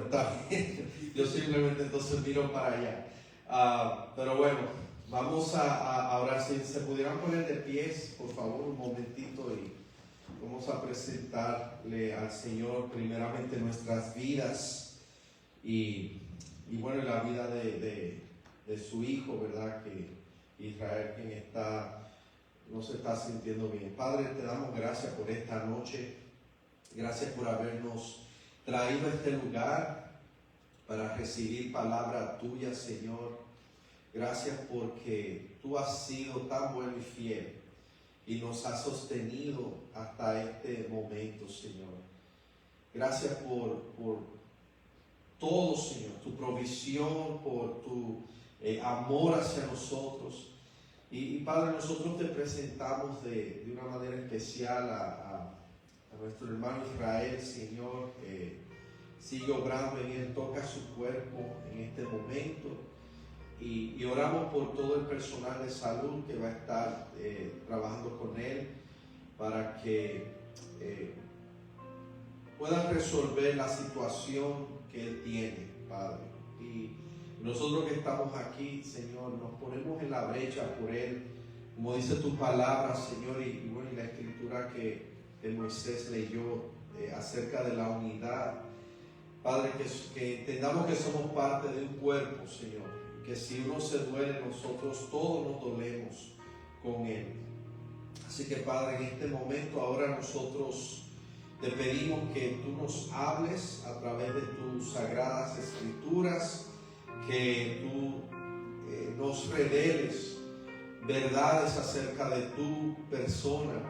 está bien. Yo simplemente entonces miro para allá. Pero bueno, vamos a orar. Si se pudieran poner de pies, por favor, un momentito, y vamos a presentarle al Señor primeramente nuestras vidas y bueno, la vida de su hijo, ¿verdad? Que Israel, quien no se está sintiendo bien. Padre, te damos gracias por esta noche. Gracias por habernos traído a este lugar para recibir palabra tuya, Señor. Gracias porque tú has sido tan bueno y fiel y nos has sostenido hasta este momento, Señor. Gracias por todo, Señor, tu provisión, por tu amor hacia nosotros. Y Padre, nosotros te presentamos de una manera especial a nuestro hermano Israel, Señor. Sigue obrando en él, toca su cuerpo en este momento. Y oramos por todo el personal de salud que va a estar trabajando con él para que puedan resolver la situación que él tiene, Padre. Y nosotros que estamos aquí, Señor, nos ponemos en la brecha por él, como dice tu palabra, Señor, y bueno, y la escritura que Moisés leyó acerca de la unidad. Padre, que entendamos que somos parte de un cuerpo, Señor, que si uno se duele, nosotros todos nos dolemos con él. Así que, Padre, en este momento ahora nosotros te pedimos que tú nos hables a través de tus sagradas escrituras, que tú nos reveles verdades acerca de tu persona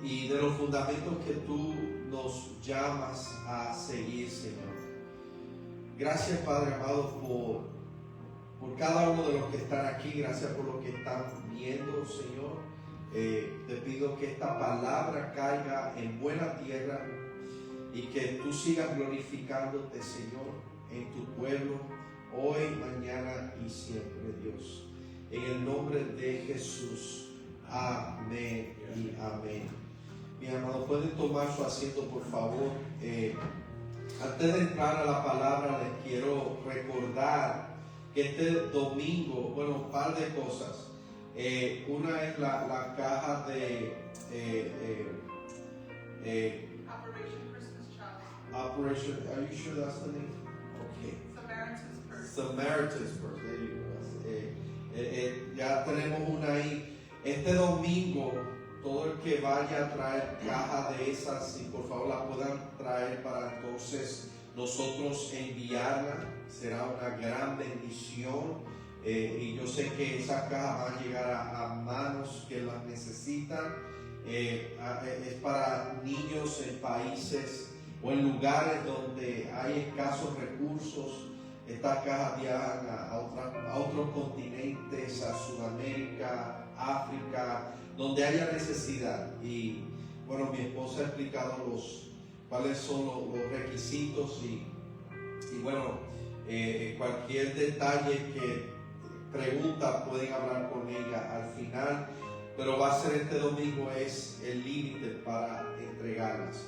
y de los fundamentos que tú nos llamas a seguir, Señor. Gracias, Padre amado, por cada uno de los que están aquí. Gracias por los que están viendo, Señor. Te pido que esta palabra caiga en buena tierra y que tú sigas glorificándote, Señor, en tu pueblo, hoy, mañana y siempre, Dios. En el nombre de Jesús. Amén y amén. Mi amado, pueden tomar su asiento, por favor. Antes de entrar a la palabra, les quiero recordar que este domingo, bueno, un par de cosas. Una es la caja de Operation Christmas Child. Operation, are you sure that's the name? Okay. Samaritan's Purse. Samaritan's Purse, there you go. Ya tenemos una ahí. Este domingo, todo el que vaya a traer caja de esas, si por favor la puedan traer para entonces nosotros enviarla, será una gran bendición. Y yo sé que esas cajas van a llegar a manos que las necesitan. Es para niños en países o en lugares donde hay escasos recursos. Estas cajas viajan a otros continentes, a Sudamérica, África, donde haya necesidad. Y bueno, mi esposa ha explicado cuáles son los requisitos y bueno, cualquier detalle que pregunta pueden hablar con ella al final, pero va a ser este domingo, es el límite para entregarlas.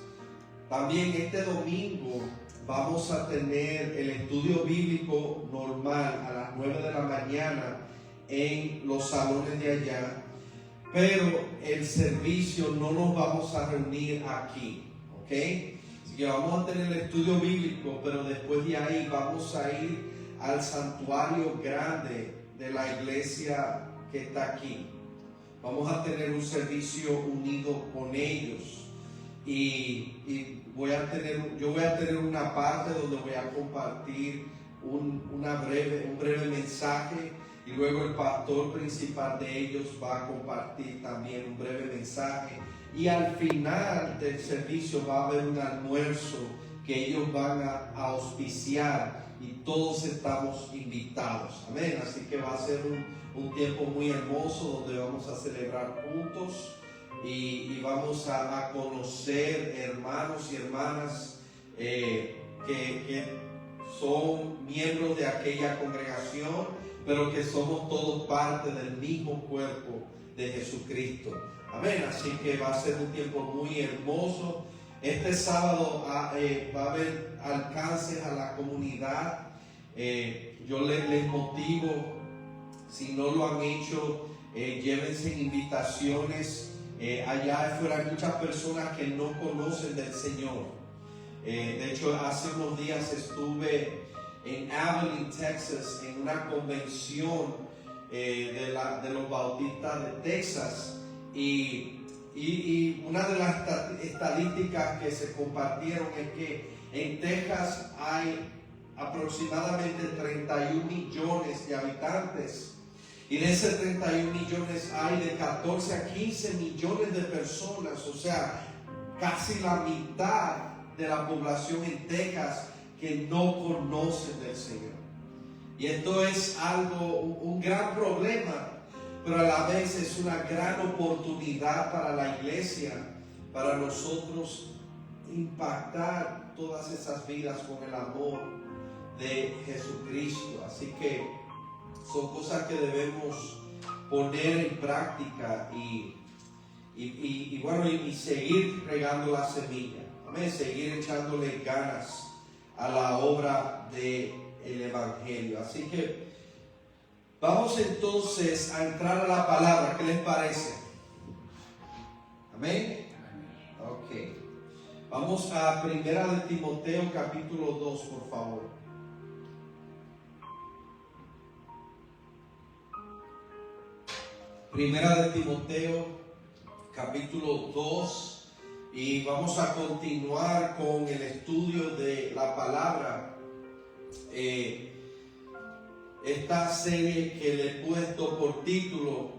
También este domingo vamos a tener el estudio bíblico normal a las 9 de la mañana en los salones de allá, pero el servicio no nos vamos a reunir aquí, ¿ok? Así que vamos a tener el estudio bíblico, pero después de ahí vamos a ir al santuario grande de la iglesia que está aquí. Vamos a tener un servicio unido con ellos y yo voy a tener una parte donde voy a compartir un breve mensaje, y luego el pastor principal de ellos va a compartir también un breve mensaje, y al final del servicio va a haber un almuerzo que ellos van a auspiciar y todos estamos invitados. Amén. Así que va a ser un tiempo muy hermoso donde vamos a celebrar juntos y vamos a conocer hermanos y hermanas que son miembros de aquella congregación, pero que somos todos parte del mismo cuerpo de Jesucristo. Amén. Así que va a ser un tiempo muy hermoso. Este sábado va a haber alcances a la comunidad. Yo les motivo, si no lo han hecho, llévense invitaciones. Allá afuera hay muchas personas que no conocen del Señor. De hecho, hace unos días estuve en Abilene, Texas, en una convención de los bautistas de Texas, y una de las estadísticas que se compartieron es que en Texas hay aproximadamente 31 millones de habitantes, y de esos 31 millones hay de 14 a 15 millones de personas, o sea, casi la mitad de la población en Texas que no conocen del Señor. Y esto es un gran problema, pero a la vez es una gran oportunidad para la iglesia, para nosotros impactar todas esas vidas con el amor de Jesucristo. Así que son cosas que debemos poner en práctica y seguir regando la semilla. Amén, seguir echándole ganas a la obra del Evangelio. Así que vamos entonces a entrar a la palabra. ¿Qué les parece? Amén. Ok. Vamos a Primera de Timoteo capítulo 2, por favor. Primera de Timoteo capítulo 2. Y vamos a continuar con el estudio de la palabra. Esta serie que le he puesto por título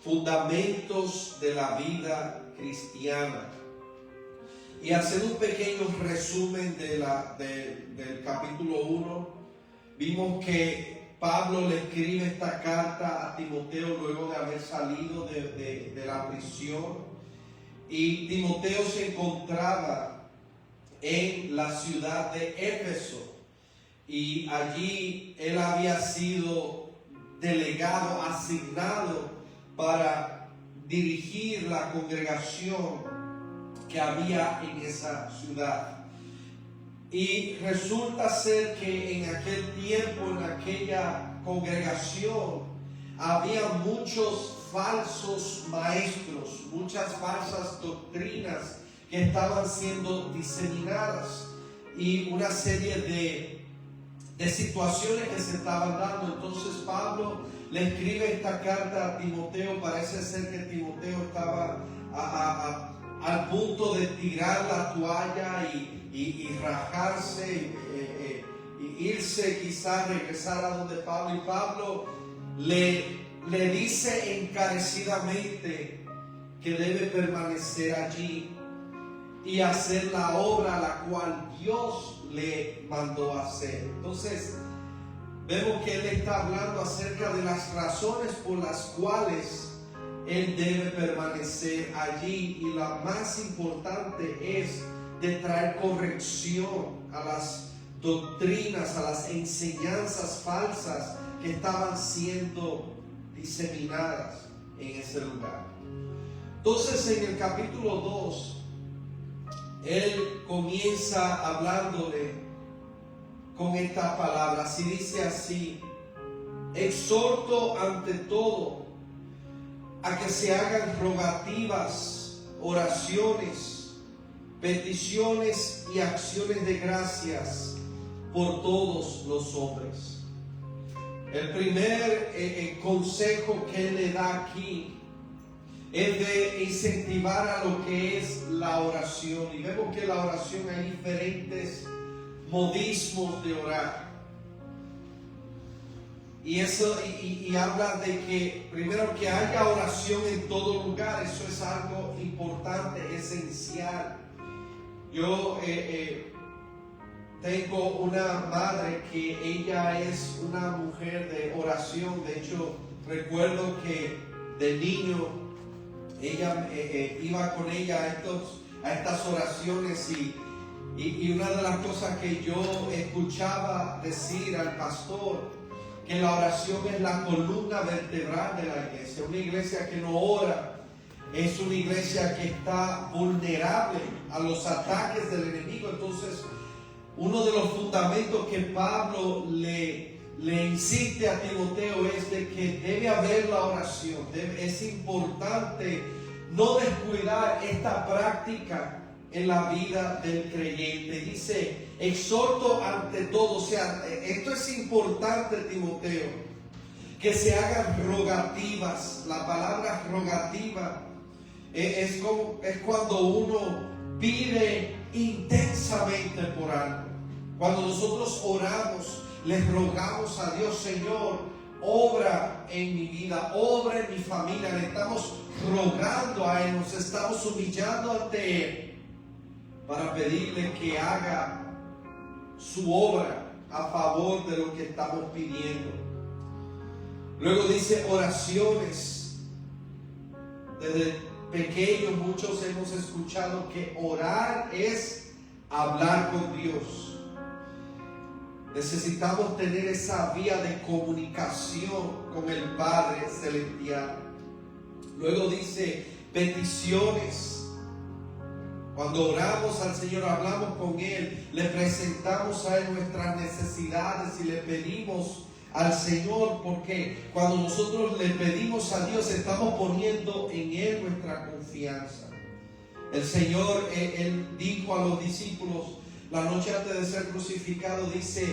Fundamentos de la vida cristiana. Y hacer un pequeño resumen del capítulo 1, vimos que Pablo le escribe esta carta a Timoteo luego de haber salido de la prisión. Y Timoteo se encontraba en la ciudad de Éfeso, y allí él había sido delegado, asignado para dirigir la congregación que había en esa ciudad. Y resulta ser que en aquel tiempo, en aquella congregación, había muchos falsos maestros, muchas falsas doctrinas que estaban siendo diseminadas, y una serie de situaciones que se estaban dando. Entonces Pablo le escribe esta carta a Timoteo. Parece ser que Timoteo estaba al punto de tirar la toalla y rajarse, y irse, quizás regresar a donde Pablo, y Pablo le dice encarecidamente que debe permanecer allí y hacer la obra a la cual Dios le mandó hacer. Entonces vemos que él está hablando acerca de las razones por las cuales él debe permanecer allí, y la más importante es de traer corrección a las doctrinas, a las enseñanzas falsas que estaban siendo diseminadas en ese lugar. Entonces en el capítulo 2 él comienza hablándole con estas palabras, y dice así: exhorto ante todo a que se hagan rogativas, oraciones, peticiones y acciones de gracias por todos los hombres. El primer consejo que él le da aquí es de incentivar a lo que es la oración. Y vemos que la oración, hay diferentes modismos de orar. Y eso, y habla de que primero que haya oración en todo lugar. Eso es algo importante, esencial. Yo tengo una madre que ella es una mujer de oración. De hecho, recuerdo que de niño ella iba con ella a estas oraciones, y una de las cosas que yo escuchaba decir al pastor, que la oración es la columna vertebral de la iglesia. Una iglesia que no ora es una iglesia que está vulnerable a los ataques del enemigo. Entonces, uno de los fundamentos que Pablo le insiste a Timoteo es de que debe haber la oración. Es importante no descuidar esta práctica en la vida del creyente. Dice, exhorto ante todo. O sea, esto es importante, Timoteo, que se hagan rogativas. La palabra rogativa es cuando uno pide intensamente por algo. Cuando nosotros oramos, les rogamos a Dios, Señor, obra en mi vida, obra en mi familia. Le estamos rogando a Él, nos estamos humillando ante Él para pedirle que haga su obra a favor de lo que estamos pidiendo. Luego dice oraciones. Desde pequeños muchos hemos escuchado que orar es hablar con Dios. Necesitamos tener esa vía de comunicación con el Padre Celestial. Luego dice peticiones. Cuando oramos al Señor, hablamos con Él, le presentamos a Él nuestras necesidades y le pedimos al Señor, porque cuando nosotros le pedimos a Dios, estamos poniendo en Él nuestra confianza. El Señor, Él dijo a los discípulos la noche antes de ser crucificado, dice,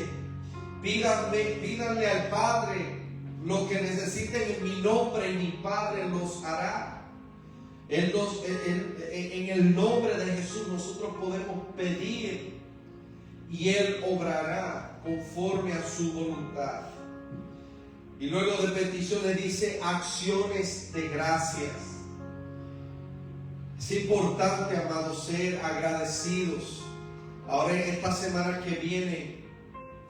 pídanle al Padre lo que necesiten en mi nombre y mi Padre los hará. En el nombre de Jesús nosotros podemos pedir y Él obrará conforme a su voluntad. Y luego de peticiones dice acciones de gracias. Es importante, amados, ser agradecidos. Ahora en esta semana que viene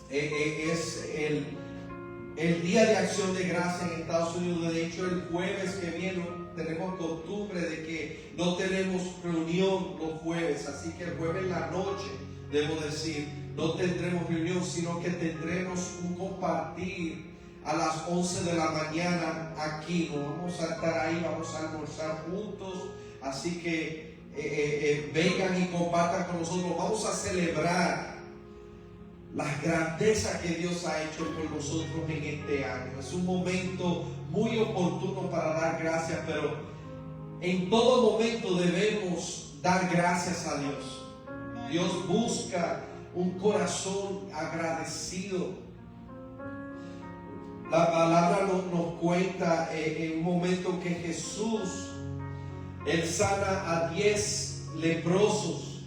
es el Día de Acción de Gracias en Estados Unidos. De hecho, el jueves que viene tenemos costumbre de que no tenemos reunión los jueves. Así que el jueves en la noche, debo decir, no tendremos reunión, sino que tendremos un compartir a las 11 de la mañana aquí. Nos vamos a estar ahí, vamos a almorzar juntos. Así que vengan y compartan con nosotros. Vamos a celebrar las grandezas que Dios ha hecho por nosotros en este año. Es un momento muy oportuno para dar gracias, pero en todo momento debemos dar gracias a Dios. Dios busca un corazón agradecido. La palabra nos cuenta en un momento que Jesús, Él sana a 10 leprosos.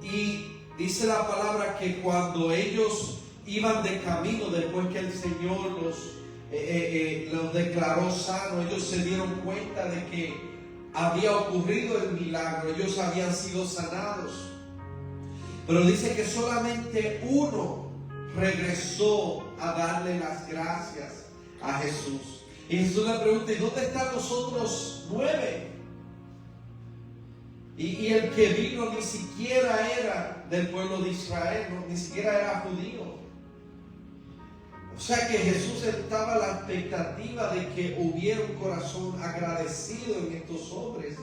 Y dice la palabra que cuando ellos iban de camino, después que el Señor los declaró sanos, ellos se dieron cuenta de que había ocurrido el milagro, ellos habían sido sanados. Pero dice que solamente uno regresó a darle las gracias a Jesús. Y Jesús le pregunta, ¿y dónde están los otros 9? Y el que vino ni siquiera era del pueblo de Israel, ni siquiera era judío. O sea que Jesús estaba a la expectativa de que hubiera un corazón agradecido en estos hombres.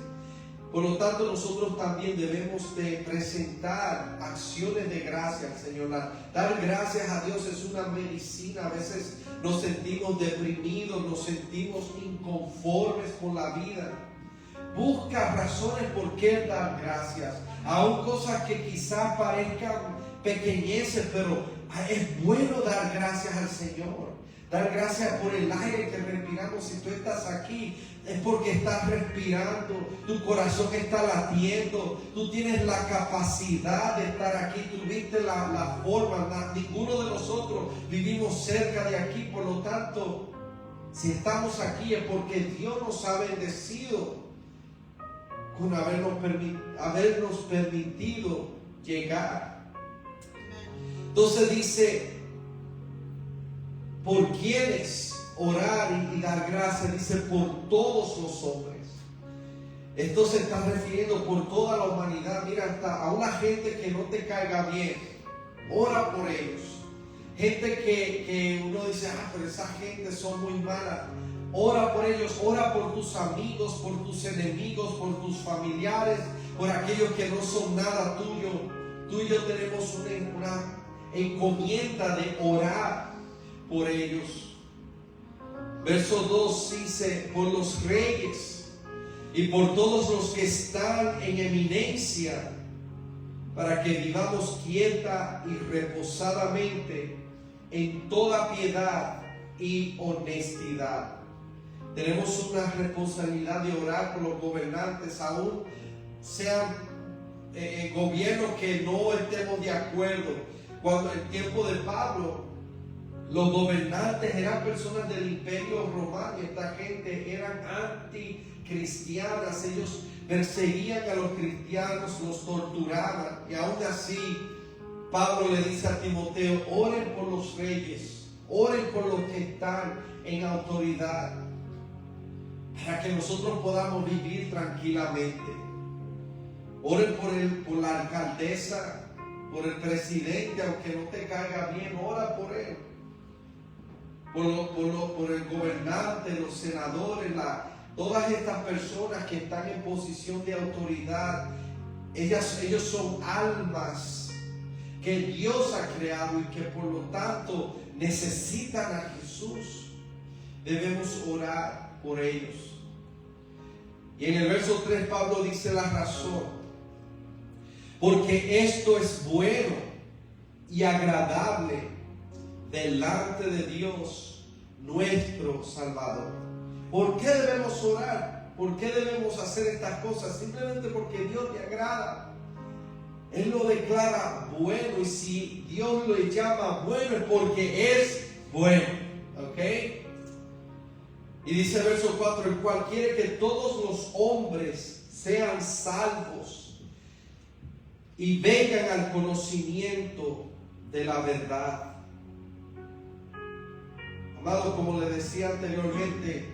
Por lo tanto, nosotros también debemos de presentar acciones de gracias al Señor. Dar gracias a Dios es una medicina. A veces nos sentimos deprimidos, nos sentimos inconformes con la vida. Busca razones por qué dar gracias. Aún cosas que quizás parezcan pequeñeces, pero es bueno dar gracias al Señor. Dar gracias por el aire que respiramos. Si tú estás aquí, es porque estás respirando, tu corazón está latiendo, tú tienes la capacidad de estar aquí, tuviste la forma. Ninguno de nosotros vivimos cerca de aquí, por lo tanto, si estamos aquí es porque Dios nos ha bendecido con habernos permitido llegar. Entonces dice, ¿por quiénes orar y dar gracias? Dice, por todos los hombres. Esto se está refiriendo por toda la humanidad. Mira, hasta a una gente que no te caiga bien, ora por ellos. Gente que uno dice, pero esa gente son muy malas. Ora por ellos, ora por tus amigos, por tus enemigos, por tus familiares, por aquellos que no son nada tuyo. Tú y yo tenemos una encomienda de orar por ellos. Verso 2 dice, por los reyes y por todos los que están en eminencia, para que vivamos quieta y reposadamente en toda piedad y honestidad. Tenemos una responsabilidad de orar por los gobernantes, aún sean gobiernos que no estemos de acuerdo. Cuando en el tiempo de Pablo, los gobernantes eran personas del imperio romano, y esta gente eran anticristianas. Ellos perseguían a los cristianos, los torturaban, y aún así Pablo le dice a Timoteo: oren por los reyes, oren por los que están en autoridad, para que nosotros podamos vivir tranquilamente. Oren por la alcaldesa, por el presidente, aunque no te caiga bien, ora por él. Por el gobernante, los senadores, todas estas personas que están en posición de autoridad. Ellos son almas que Dios ha creado y que por lo tanto necesitan a Jesús. Debemos orar por ellos. Y en el verso 3 Pablo dice la razón: porque esto es bueno y agradable delante de Dios nuestro Salvador. ¿Por qué debemos orar? ¿Por qué debemos hacer estas cosas? Simplemente porque Dios te agrada. Él lo declara bueno, y si Dios lo llama bueno es porque es bueno. ¿Ok? Y dice el verso 4, el cual quiere que todos los hombres sean salvos y vengan al conocimiento de la verdad. Amado, como le decía anteriormente,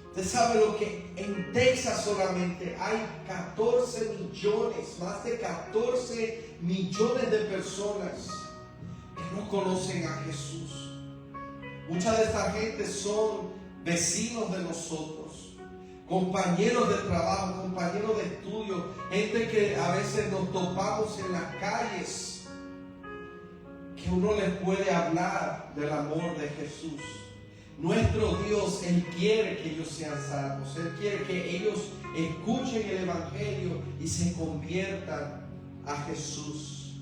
usted sabe lo que en Texas solamente hay 14 millones, más de 14 millones de personas que no conocen a Jesús. Mucha de esta gente son vecinos de nosotros, compañeros de trabajo, compañeros de estudio, gente que a veces nos topamos en las calles, que uno les puede hablar del amor de Jesús. Nuestro Dios, Él quiere que ellos sean salvos. Él quiere que ellos escuchen el Evangelio y se conviertan a Jesús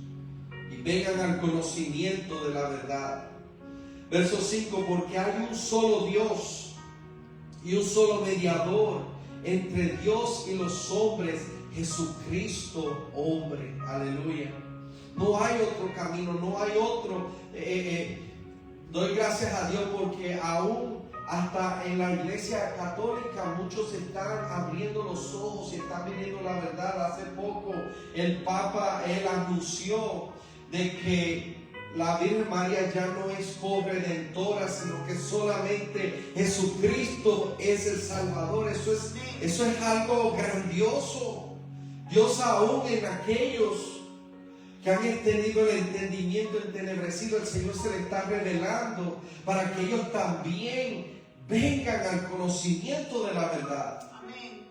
y vengan al conocimiento de la verdad. Verso 5, porque hay un solo Dios y un solo mediador entre Dios y los hombres, Jesucristo hombre. Aleluya. No hay otro camino, no hay otro. Doy gracias a Dios porque aún hasta en la iglesia católica muchos están abriendo los ojos y están viendo la verdad. Hace poco el Papa, él anunció de que la Virgen María ya no es corredentora, sino que solamente Jesucristo es el Salvador. Eso es algo grandioso. Dios, aún en aquellos que han tenido el entendimiento entenebrecido, el Señor se le está revelando para que ellos también vengan al conocimiento de la verdad. Amén.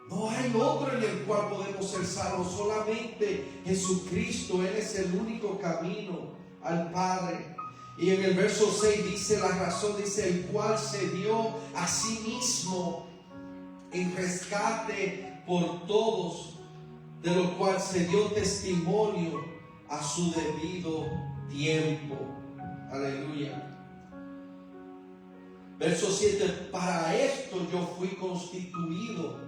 No hay otro en el cual podemos ser salvos, solamente Jesucristo. Él es el único camino al Padre. Y en el verso 6 dice la razón, dice: el cual se dio a sí mismo en rescate por todos, de lo cual se dio testimonio a su debido tiempo. Aleluya. Verso 7: para esto yo fui constituido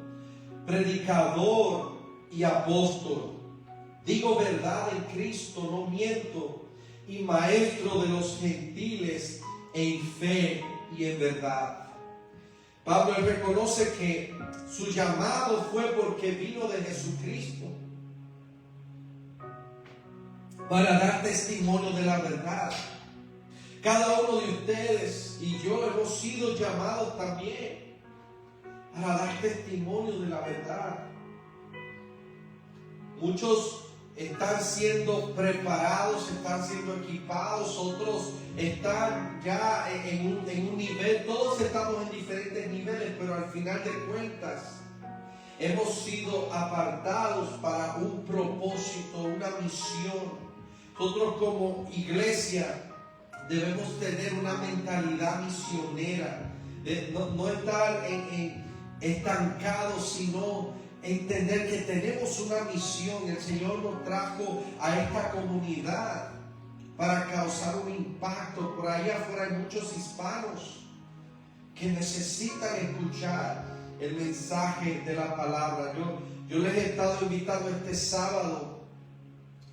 predicador y apóstol. Digo verdad en Cristo, no miento, y maestro de los gentiles en fe y en verdad. Pablo reconoce que su llamado fue porque vino de Jesucristo para dar testimonio de la verdad. Cada uno de ustedes y yo hemos sido llamados también para dar testimonio de la verdad. Muchos están siendo preparados, están siendo equipados, otros están ya en un nivel, todos estamos en diferentes niveles, pero al final de cuentas hemos sido apartados para un propósito, una misión. Nosotros como iglesia debemos tener una mentalidad misionera, no estar estancados, sino entender que tenemos una misión. El Señor nos trajo a esta comunidad para causar un impacto. Por ahí afuera hay muchos hispanos que necesitan escuchar el mensaje de la palabra. Yo les he estado invitando este sábado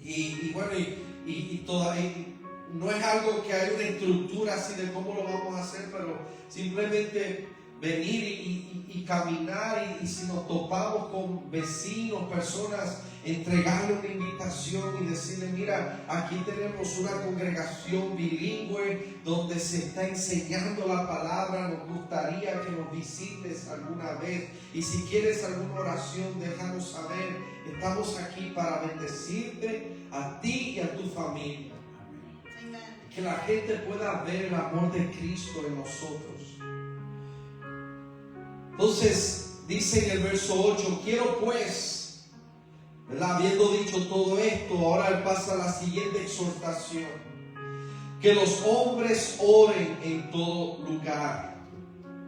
y no es algo que hay una estructura así de cómo lo vamos a hacer, pero simplemente venir y caminar y si nos topamos con vecinos, personas, entregarle una invitación y decirle: mira, aquí tenemos una congregación bilingüe donde se está enseñando la palabra, nos gustaría que nos visites alguna vez, y si quieres alguna oración, déjanos saber. Estamos aquí para bendecirte a ti y a tu familia. Que la gente pueda ver el amor de Cristo en nosotros. Entonces dice en el verso 8: quiero pues, ¿verdad? Habiendo dicho todo esto, ahora él pasa a la siguiente exhortación: que los hombres oren en todo lugar.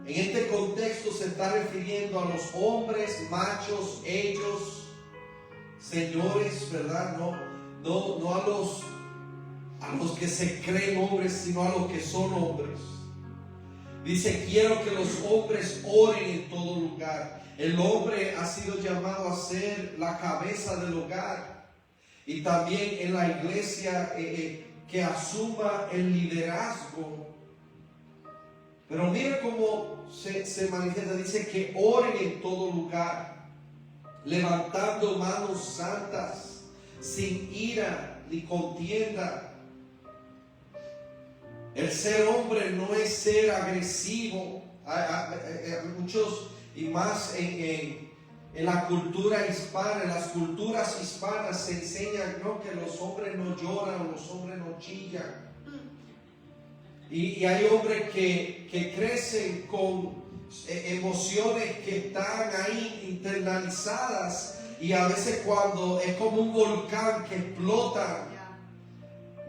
En este contexto se está refiriendo a los hombres, machos, ellos, señores, ¿verdad? No a los que se creen hombres, sino a los que son hombres. Dice: quiero que los hombres oren en todo lugar. El hombre ha sido llamado a ser la cabeza del hogar, y también en la iglesia que asuma el liderazgo. Pero mira cómo se manifiesta. Dice que oren en todo lugar, levantando manos santas, sin ira ni contienda. El ser hombre no es ser agresivo. Muchos, y más en la cultura hispana, en las culturas hispanas se enseña, ¿no?, que los hombres no lloran, los hombres no chillan. Y hay hombres que crecen con emociones que están ahí internalizadas, y a veces cuando es como un volcán que explota.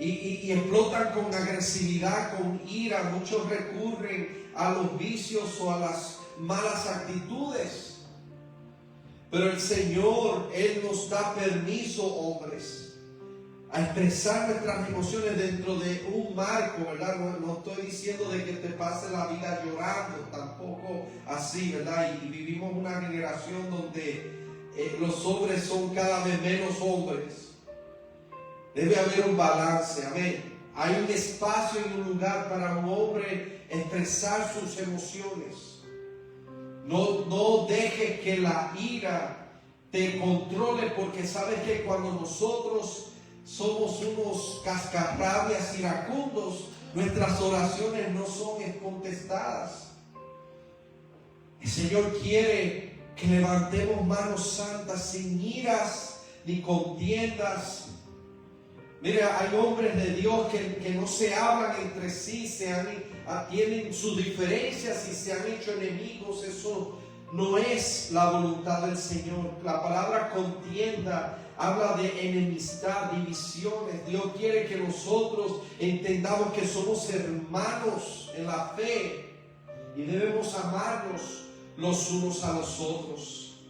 Y explotan con agresividad, con ira. Muchos recurren a los vicios o a las malas actitudes. Pero el Señor, Él nos da permiso, hombres, a expresar nuestras emociones dentro de un marco, ¿verdad? No estoy diciendo de que te pase la vida llorando, tampoco así, ¿verdad? Y vivimos una generación donde los hombres son cada vez menos hombres. Debe haber un balance, amén. Hay un espacio y un lugar para un hombre expresar sus emociones. No dejes que la ira te controle, porque sabes que cuando nosotros somos unos cascarrabias iracundos, nuestras oraciones no son contestadas. El Señor quiere que levantemos manos santas, sin iras ni contiendas. Mira, hay hombres de Dios que no se hablan entre sí, tienen sus diferencias y se han hecho enemigos. Eso no es la voluntad del Señor. La palabra contienda habla de enemistad, divisiones. Dios quiere que nosotros entendamos que somos hermanos en la fe y debemos amarnos los unos a los otros.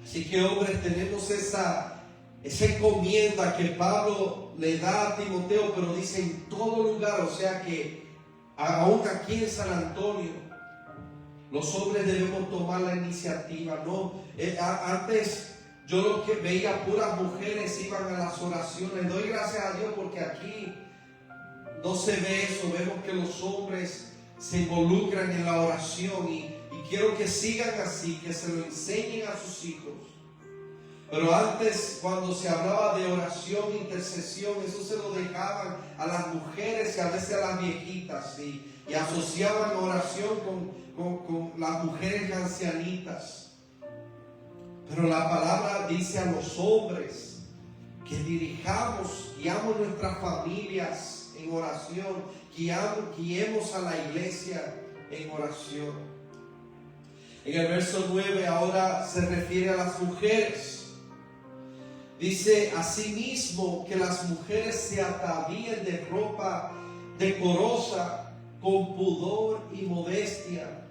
Así que, hombres, tenemos esa encomienda que Pablo le da a Timoteo, pero dice en todo lugar. O sea que aún aquí en San Antonio los hombres debemos tomar la iniciativa, ¿no? Antes yo lo que veía, puras mujeres iban a las oraciones. Doy gracias a Dios porque aquí no se ve eso. Vemos que los hombres se involucran en la oración, y quiero que sigan así, que se lo enseñen a sus hijos. Pero antes, cuando se hablaba de oración, intercesión, eso se lo dejaban a las mujeres y a veces a las viejitas, y asociaban oración con las mujeres ancianitas. Pero la palabra dice a los hombres que guiamos nuestras familias en oración, guiemos a la iglesia en oración. En el verso 9 ahora se refiere a las mujeres. Dice asimismo que las mujeres se atavíen de ropa decorosa, con pudor y modestia,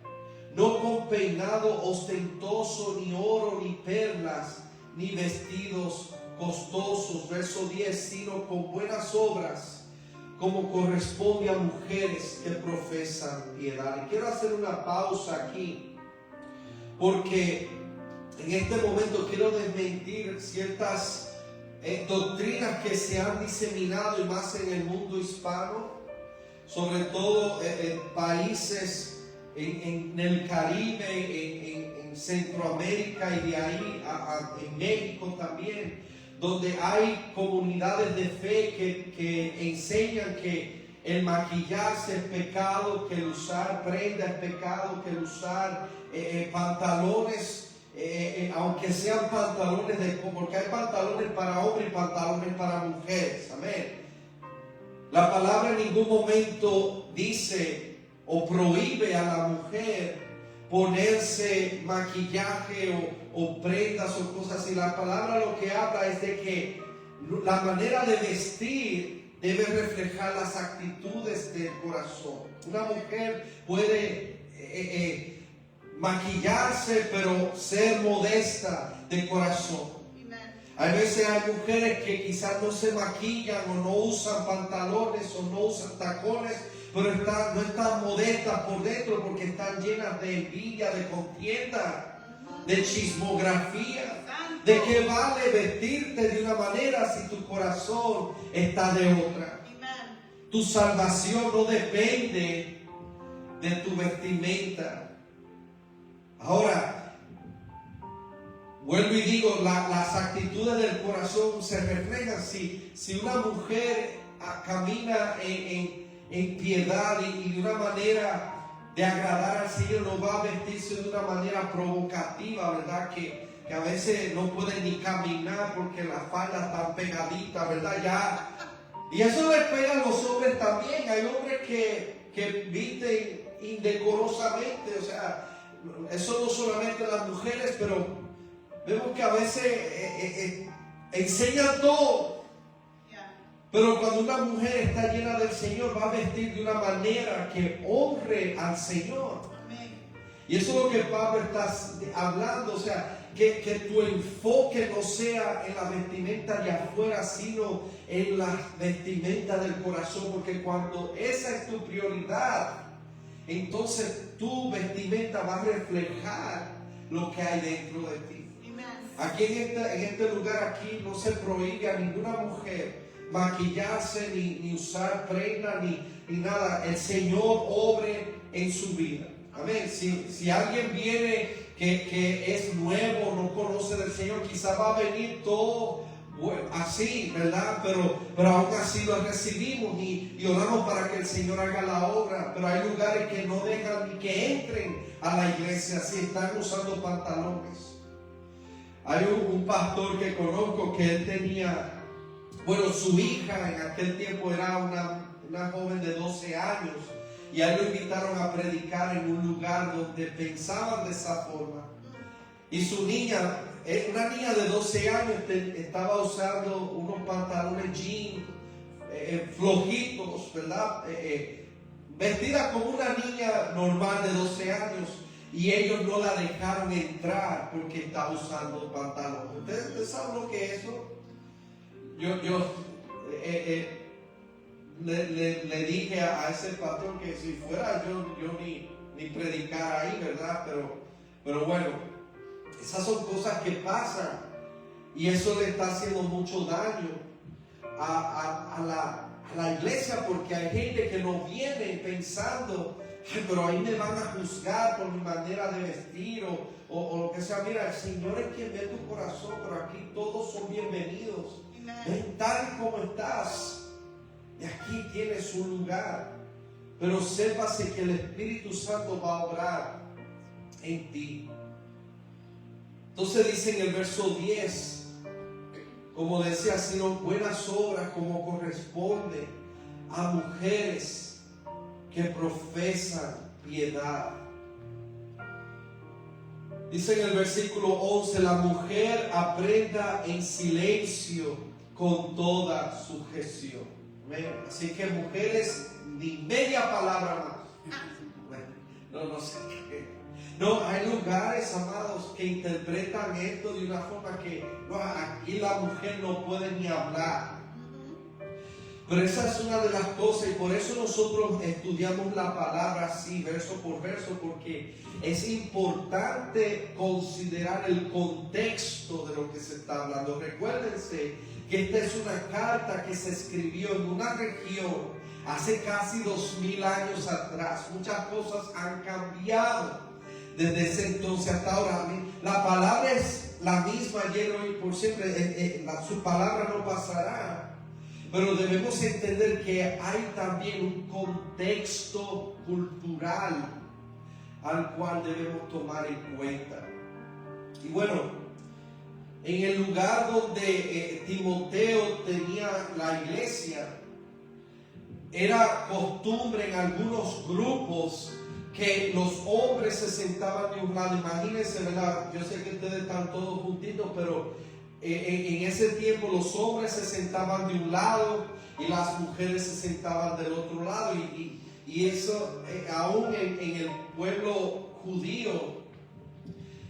no con peinado ostentoso, ni oro, ni perlas, ni vestidos costosos. Verso 10, sino con buenas obras, como corresponde a mujeres que profesan piedad. Y quiero hacer una pausa aquí, porque en este momento quiero desmentir ciertas doctrinas que se han diseminado, y más en el mundo hispano, sobre todo en países en el Caribe, en Centroamérica, y de ahí en México también, donde hay comunidades de fe que enseñan que el maquillarse es pecado, que el usar prenda es pecado, que el usar pantalones, aunque sean pantalones porque hay pantalones para hombres y pantalones para mujeres. Amén. La palabra en ningún momento dice o prohíbe a la mujer ponerse maquillaje o prendas o cosas así. La palabra lo que habla es de que la manera de vestir debe reflejar las actitudes del corazón. Una mujer puede maquillarse, pero ser modesta de corazón. Hay veces hay mujeres que quizás no se maquillan o no usan pantalones o no usan tacones, pero no están modestas por dentro porque están llenas de envidia, de contienda, de chismografía. ¿De qué vale vestirte de una manera si tu corazón está de otra? Tu salvación no depende de tu vestimenta. Ahora, vuelvo y digo, las actitudes del corazón se reflejan. Si una mujer camina en piedad y de una manera de agradar al Señor, no va a vestirse de una manera provocativa, ¿verdad? Que a veces no puede ni caminar porque las faldas están pegaditas, ¿verdad? Ya. Y eso le pega a los hombres también. Hay hombres que visten indecorosamente, o sea, eso no solamente las mujeres, pero vemos que a veces enseñan todo. Pero cuando una mujer está llena del Señor, va a vestir de una manera que honre al Señor. Y eso es lo que Pablo está hablando, o sea, que tu enfoque no sea en la vestimenta de afuera, sino en la vestimenta del corazón, porque cuando esa es tu prioridad, entonces tu vestimenta va a reflejar lo que hay dentro de ti. Aquí en este lugar aquí no se prohíbe a ninguna mujer maquillarse, ni usar prenda, ni nada. El Señor obre en su vida. Amén. Si alguien viene que es nuevo, no conoce del Señor, quizás va a venir todo así, ¿verdad? Pero aún así lo recibimos y oramos para que el Señor haga la obra. Pero hay lugares que no dejan ni que entren a la iglesia si están usando pantalones. Hay un pastor que conozco que él tenía, su hija en aquel tiempo era una joven de 12 años. Y a él lo invitaron a predicar en un lugar donde pensaban de esa forma. Y su niña, una niña de 12 años, estaba usando unos pantalones jeans flojitos, ¿verdad? Vestida como una niña normal de 12 años. Y ellos no la dejaron entrar porque estaba usando pantalones. ¿Ustedes saben lo que es eso? Yo le dije a ese pastor que si fuera yo ni predicar ahí, ¿verdad? Pero bueno, esas son cosas que pasan y eso le está haciendo mucho daño a la iglesia, porque hay gente que no viene pensando, pero ahí me van a juzgar por mi manera de vestir o lo que sea. Mira, el Señor es quien ve tu corazón, pero aquí todos son bienvenidos. Ven tal como estás. Y aquí tienes un lugar, pero sépase que el Espíritu Santo va a obrar en ti. Entonces dice en el verso 10, como decía, sino buenas obras como corresponde a mujeres que profesan piedad. Dice en el versículo 11, la mujer aprenda en silencio con toda sujeción. Así que mujeres, ni media palabra más. Bueno, no sé qué. No, hay lugares, amados, que interpretan esto de una forma que no, aquí la mujer no puede ni hablar. Pero esa es una de las cosas, y por eso nosotros estudiamos la palabra así, verso por verso, porque es importante considerar el contexto de lo que se está hablando. Recuérdense que esta es una carta que se escribió en una región hace casi 2000 años atrás. Muchas cosas han cambiado desde ese entonces hasta ahora. La palabra es la misma ayer, hoy, por siempre. Su palabra no pasará. Pero debemos entender que hay también un contexto cultural al cual debemos tomar en cuenta. Y bueno, en el lugar donde Timoteo tenía la iglesia, era costumbre en algunos grupos que los hombres se sentaban de un lado. Imagínense, ¿verdad? Yo sé que ustedes están todos juntitos, pero en ese tiempo los hombres se sentaban de un lado y las mujeres se sentaban del otro lado. Y eso, aún en el pueblo judío,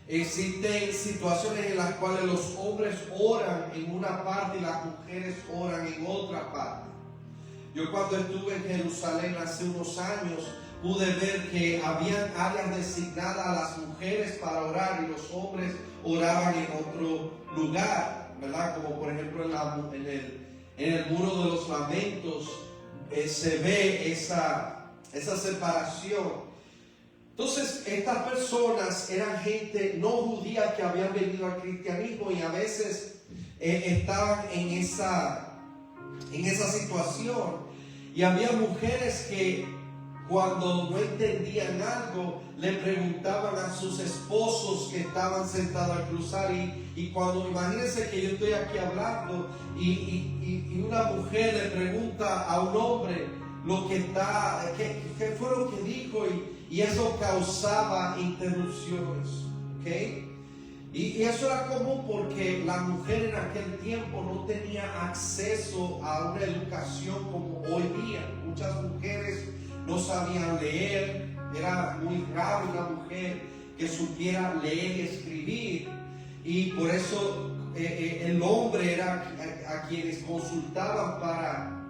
existen situaciones en las cuales los hombres oran en una parte y las mujeres oran en otra parte. Yo cuando estuve en Jerusalén hace unos años, pude ver que habían áreas designadas a las mujeres para orar y los hombres oraban en otro lugar, ¿verdad? Como por ejemplo en el muro de los lamentos se ve esa separación. Entonces estas personas eran gente no judía que habían venido al cristianismo y a veces estaban en esa situación, y había mujeres que cuando no entendían algo le preguntaban a sus esposos que estaban sentados al cruzar, y cuando, imagínense que yo estoy aquí hablando y una mujer le pregunta a un hombre lo que está, qué fue lo que dijo, y eso causaba interrupciones, ¿ok? Y eso era común porque la mujer en aquel tiempo no tenía acceso a una educación como hoy día. Muchas mujeres no sabían leer, era muy raro una mujer que supiera leer y escribir, y por eso el hombre era a quienes consultaban para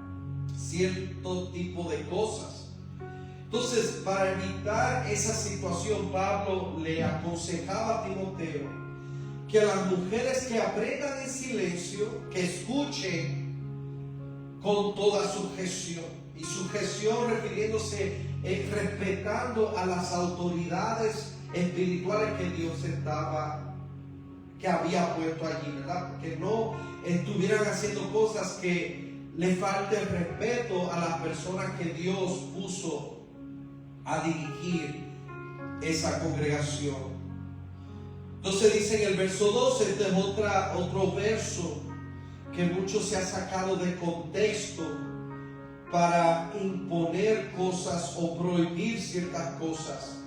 cierto tipo de cosas. Entonces, para evitar esa situación, Pablo le aconsejaba a Timoteo que las mujeres que aprendan en silencio, que escuchen con toda sujeción, y sujeción refiriéndose, respetando a las autoridades espirituales que Dios que había puesto allí, ¿verdad? Que no estuvieran haciendo cosas que le falte el respeto a las personas que Dios puso a dirigir esa congregación. Entonces dice en el verso 12, este es otro verso que mucho se ha sacado de contexto para imponer cosas o prohibir ciertas cosas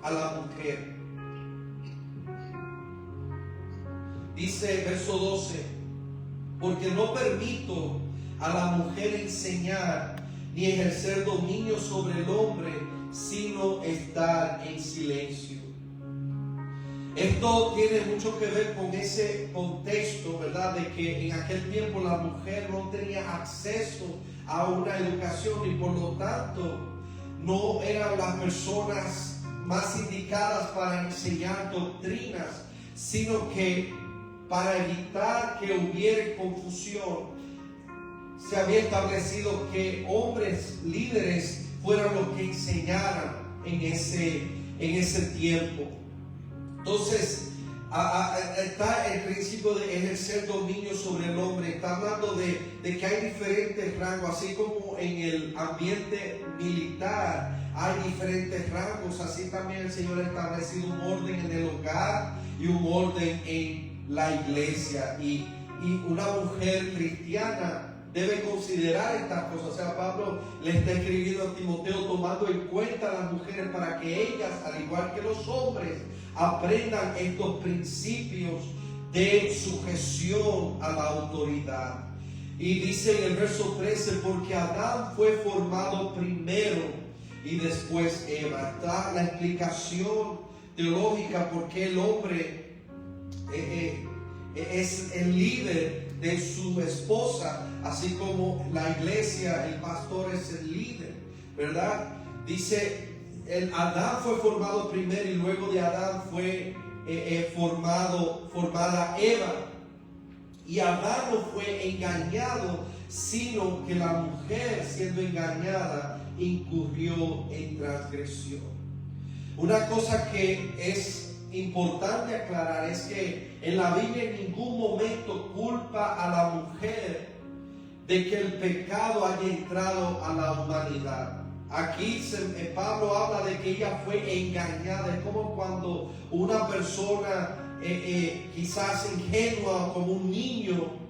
a la mujer. Dice verso 12, porque no permito a la mujer enseñar ni ejercer dominio sobre el hombre, sino estar en silencio. Esto tiene mucho que ver con ese contexto, ¿verdad? De que en aquel tiempo la mujer no tenía acceso a una educación y por lo tanto no eran las personas más indicadas para enseñar doctrinas, sino que para evitar que hubiera confusión, se había establecido que hombres líderes fueran los que enseñaran en ese tiempo. Entonces, está el principio de ejercer dominio sobre el hombre. Está hablando de que hay diferentes rangos, así como en el ambiente militar hay diferentes rangos, así también el Señor ha establecido un orden en el hogar y un orden en la iglesia. Y una mujer cristiana debe considerar estas cosas. O sea, Pablo le está escribiendo a Timoteo tomando en cuenta a las mujeres para que ellas, al igual que los hombres, aprendan estos principios de sujeción a la autoridad. Y dice en el verso 13, porque Adán fue formado primero y después Eva. Está la explicación teológica por qué el hombre es el líder de su esposa, así como la iglesia, el pastor es el líder, ¿verdad? Dice, Adán fue formado primero y luego de Adán fue formada Eva. Y Adán no fue engañado, sino que la mujer, siendo engañada, incurrió en transgresión. Una cosa que es importante aclarar es que en la Biblia en ningún momento culpa a la mujer de que el pecado haya entrado a la humanidad. Aquí Pablo habla de que ella fue engañada. Es como cuando una persona quizás ingenua, como un niño,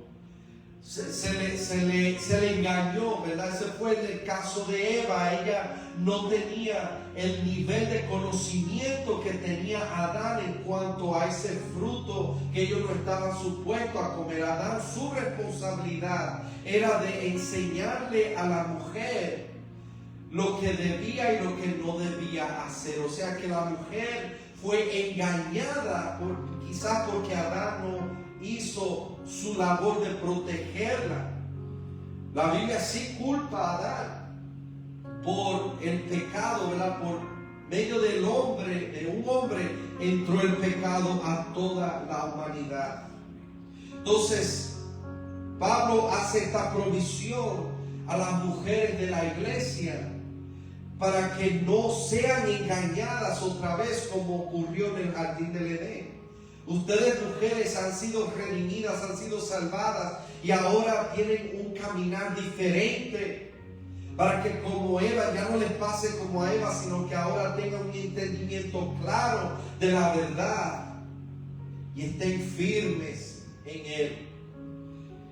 se le engañó, ¿verdad? Ese fue el caso de Eva. Ella no tenía el nivel de conocimiento que tenía Adán en cuanto a ese fruto que ellos no estaban supuestos a comer. Adán, su responsabilidad era de enseñarle a la mujer lo que debía y lo que no debía hacer. O sea que la mujer fue engañada quizás porque Adán no hizo su labor de protegerla. La Biblia sí culpa a Adán por el pecado, ¿verdad? Por medio del hombre, de un hombre, entró el pecado a toda la humanidad. Entonces, Pablo hace esta provisión a las mujeres de la iglesia para que no sean engañadas otra vez como ocurrió en el jardín del Edén. Ustedes, mujeres, han sido redimidas, han sido salvadas y ahora tienen un caminar diferente para que como Eva ya no les pase como a Eva, sino que ahora tengan un entendimiento claro de la verdad y estén firmes en él.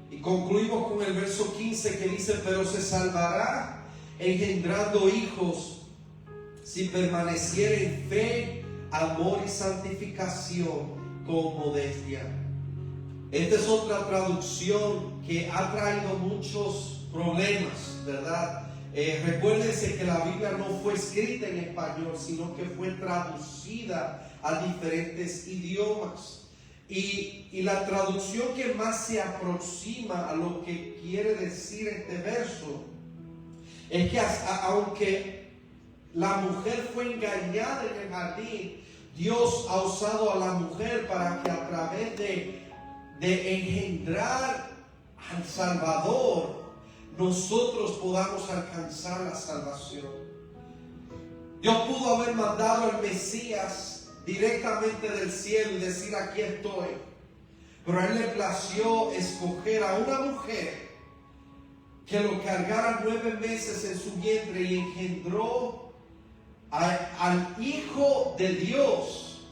Y concluimos con el verso 15 que dice, pero se salvará engendrando hijos si permaneciere en fe, amor y santificación con modestia. Esta es otra traducción que ha traído muchos problemas, ¿verdad? Recuérdense que la Biblia no fue escrita en español, sino que fue traducida a diferentes idiomas. Y la traducción que más se aproxima a lo que quiere decir este verso es que aunque la mujer fue engañada en el jardín, Dios ha usado a la mujer para que a través de engendrar al Salvador, nosotros podamos alcanzar la salvación. Dios pudo haber mandado al Mesías directamente del cielo y decir, aquí estoy. Pero a él le plació escoger a una mujer que lo cargara 9 meses en su vientre y engendró al Hijo de Dios.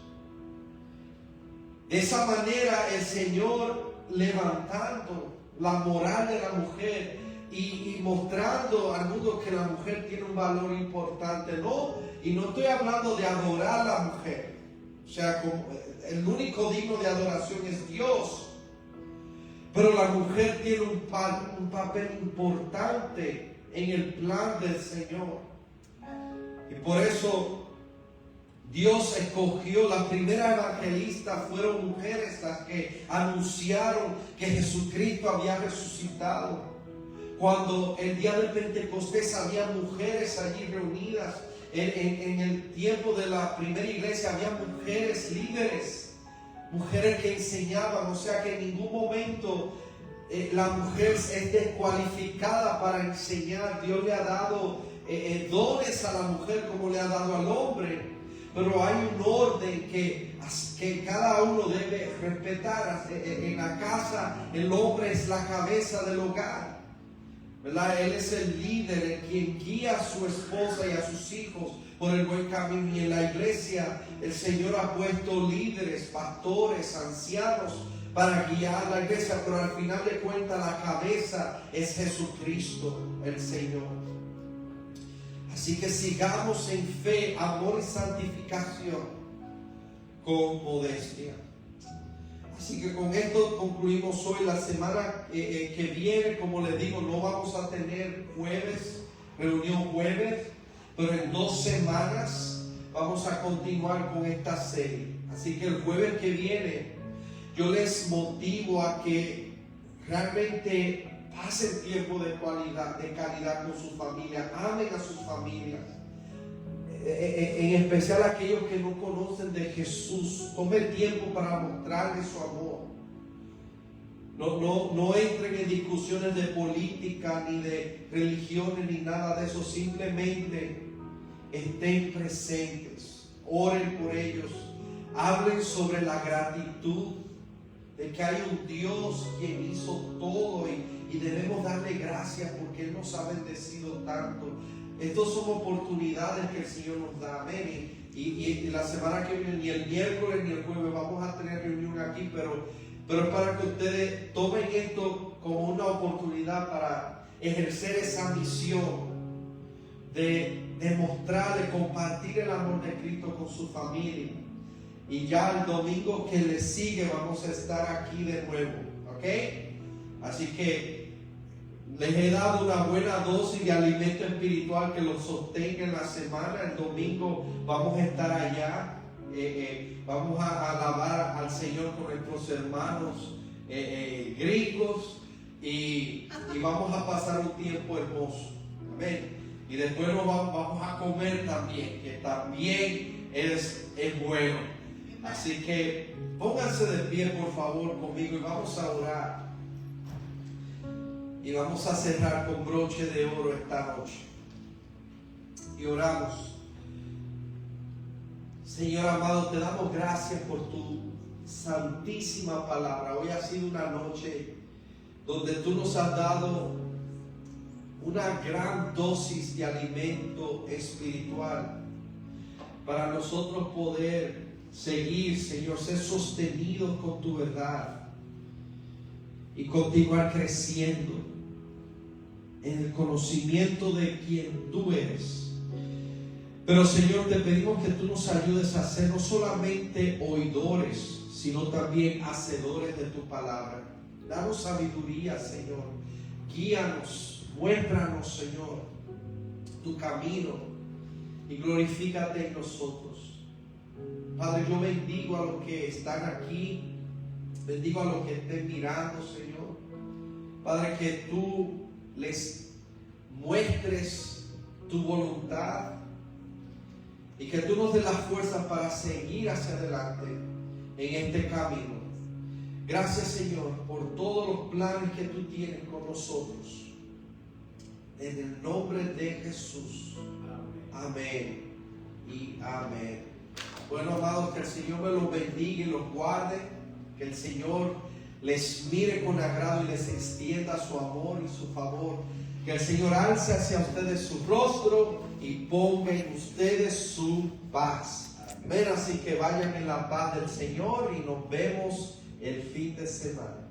De esa manera el Señor levantando la moral de la mujer y mostrando al mundo que la mujer tiene un valor importante, ¿no? Y no estoy hablando de adorar a la mujer, o sea, como el único digno de adoración es Dios. Pero la mujer tiene un papel importante en el plan del Señor. Y por eso Dios escogió, las primeras evangelistas fueron mujeres las que anunciaron que Jesucristo había resucitado. Cuando el día de Pentecostés había mujeres allí reunidas, en el tiempo de la primera iglesia había mujeres líderes, mujeres que enseñaban. O sea que en ningún momento la mujer es descualificada para enseñar. Dios le ha dado dones a la mujer como le ha dado al hombre, pero hay un orden que cada uno debe respetar. En la casa el hombre es la cabeza del hogar, ¿verdad? Él es el líder, el quien guía a su esposa y a sus hijos por el buen camino. Y en la iglesia el Señor ha puesto líderes, pastores, ancianos para guiar la iglesia, pero al final de cuentas la cabeza es Jesucristo, el Señor. Así que sigamos en fe, amor y santificación con modestia. Así que con esto concluimos hoy. La semana que viene, como les digo, no vamos a tener reunión jueves, pero en 2 semanas vamos a continuar con esta serie. Así que el jueves que viene yo les motivo a que realmente pasen tiempo de calidad con su familia, amen a sus familias, en especial aquellos que no conocen de Jesús. Tomen tiempo para mostrarles su amor. No entren en discusiones de política, ni de religiones, ni nada de eso. Simplemente estén presentes, oren por ellos, hablen sobre la gratitud de que hay un Dios quien hizo todo y debemos darle gracias porque Él nos ha bendecido tanto. Estas son oportunidades que el Señor nos da, amén. Y la semana que viene, ni el miércoles ni el jueves vamos a tener reunión aquí, pero es para que ustedes tomen esto como una oportunidad para ejercer esa misión de demostrar, de compartir el amor de Cristo con su familia. Y ya el domingo que le sigue vamos a estar aquí de nuevo, ¿ok? Así que les he dado una buena dosis de alimento espiritual que los sostenga en la semana. El domingo vamos a estar allá, vamos a alabar al Señor con nuestros hermanos gringos y vamos a pasar un tiempo hermoso, amén. Y después nos vamos a comer también, que también es bueno. Así que pónganse de pie por favor conmigo y vamos a orar. Y vamos a cerrar con broche de oro esta noche. Y oramos. Señor amado, te damos gracias por tu santísima palabra. Hoy ha sido una noche donde tú nos has dado una gran dosis de alimento espiritual para nosotros poder seguir, Señor, ser sostenidos con tu verdad y continuar creciendo en el conocimiento de quien tú eres. Pero Señor, te pedimos que tú nos ayudes a ser no solamente oidores, sino también hacedores de tu palabra. Danos sabiduría, Señor. Guíanos, muéstranos, Señor, tu camino y glorifícate en nosotros. Padre, yo bendigo a los que están aquí, bendigo a los que estén mirando, Señor. Padre, que tú les muestres tu voluntad y que tú nos des las fuerzas para seguir hacia adelante en este camino. Gracias, Señor, por todos los planes que tú tienes con nosotros. En el nombre de Jesús. Amén y amén. Bueno, amados, que el Señor me los bendiga y los guarde, que el Señor les mire con agrado y les extienda su amor y su favor, que el Señor alce hacia ustedes su rostro y ponga en ustedes su paz. Amén. Así que vayan en la paz del Señor y nos vemos el fin de semana.